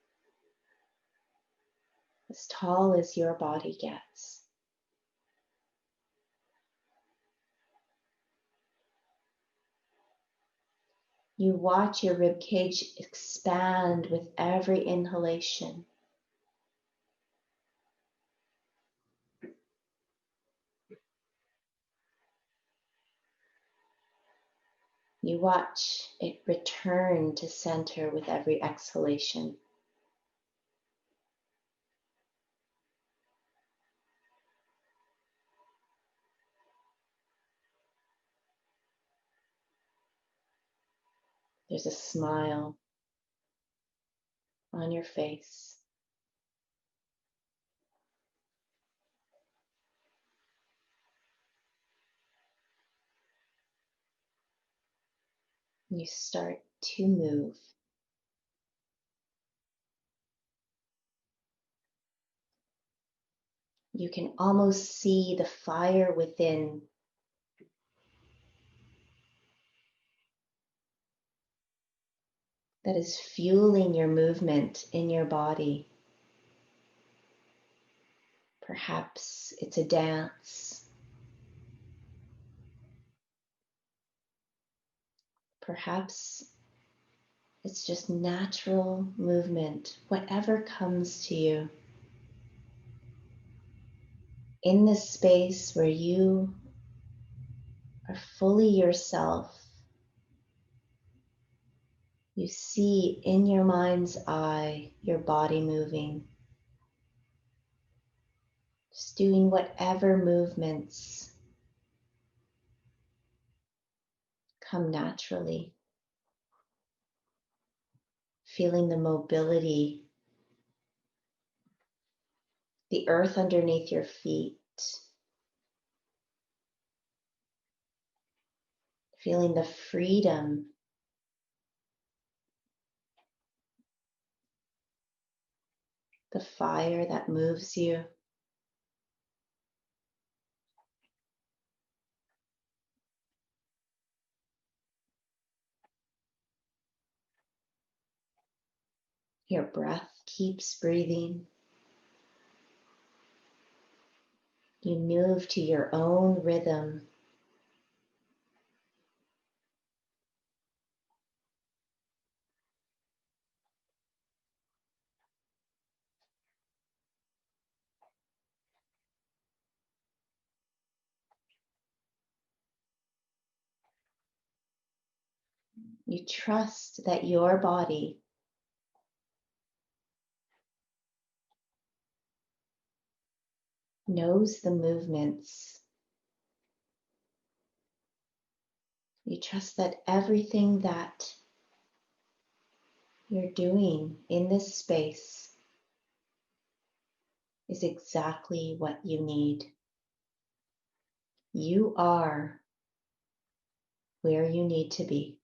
as your body gets. You watch your rib cage expand with every inhalation. You watch it return to center with every exhalation. There's a smile on your face. You start to move. You can almost see the fire within. That is fueling your movement in your body. Perhaps it's a dance. Perhaps it's just natural movement, whatever comes to you. In this space where you are fully yourself, you see in your mind's eye your body moving, just doing whatever movements come naturally, feeling the mobility, the earth underneath your feet, feeling the freedom, the fire that moves you. Your breath keeps breathing. You move to your own rhythm. You trust that your body knows the movements. You trust that everything that you're doing in this space is exactly what you need. You are where you need to be.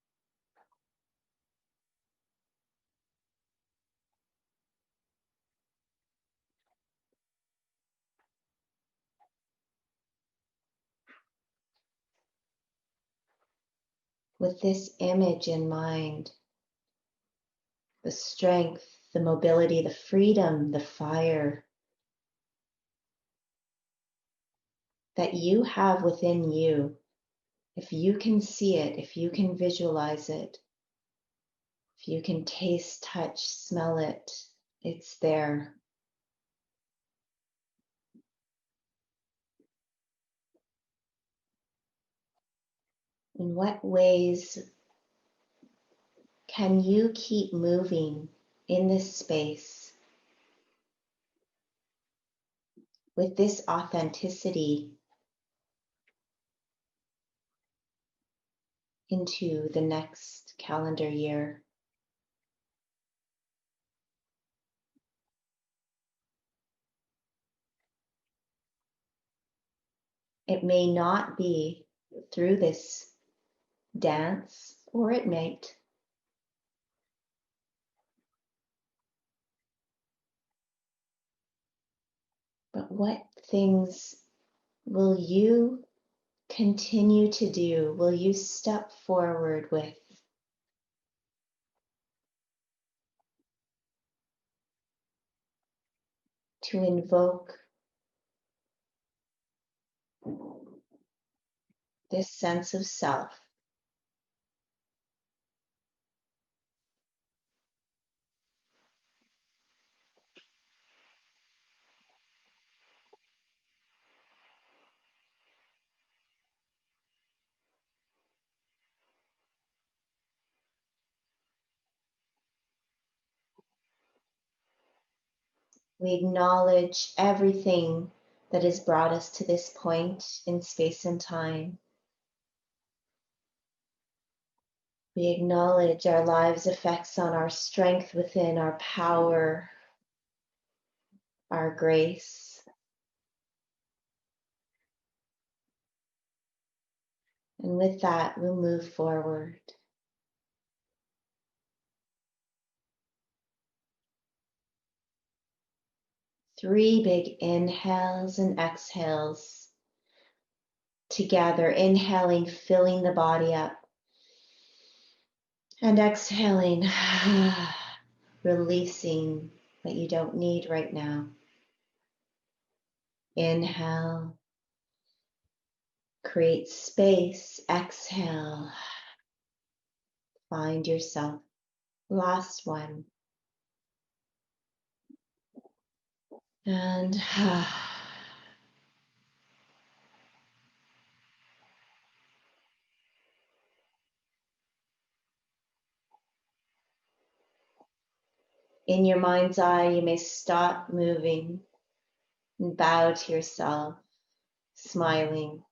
With this image in mind, the strength, the mobility, the freedom, the fire that you have within you, if you can see it, if you can visualize it, if you can taste, touch, smell it, it's there. In what ways can you keep moving in this space with this authenticity into the next calendar year. It may not be through this dance, or it might. But what things will you continue to do? Will you step forward with? To invoke this sense of self. We acknowledge everything that has brought us to this point in space and time. We acknowledge our lives' effects on our strength within, our power, our grace. And with that, we'll move forward. Three big inhales and exhales together. Inhaling, filling the body up. And exhaling, releasing what you don't need right now. Inhale, create space. Exhale, find yourself. Last one. And in your mind's eye, you may stop moving and bow to yourself, smiling,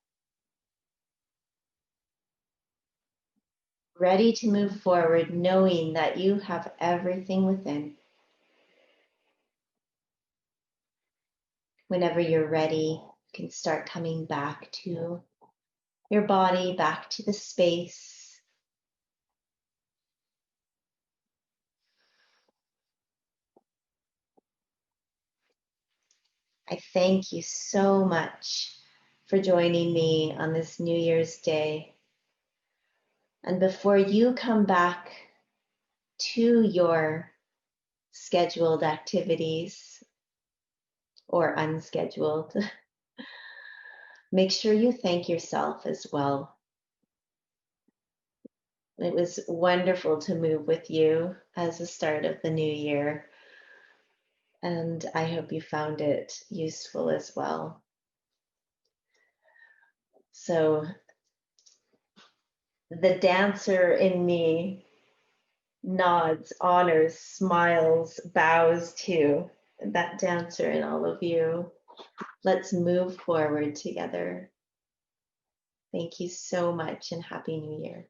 ready to move forward, knowing that you have everything within. Whenever you're ready, you can start coming back to your body, back to the space. I thank you so much for joining me on this New Year's Day. And before you come back to your scheduled activities or unscheduled, make sure you thank yourself as well. It was wonderful to move with you as the start of the new year. And I hope you found it useful as well. So the dancer in me nods, honors, smiles, bows to that dancer in all of you. Let's move forward together. Thank you so much and Happy New Year.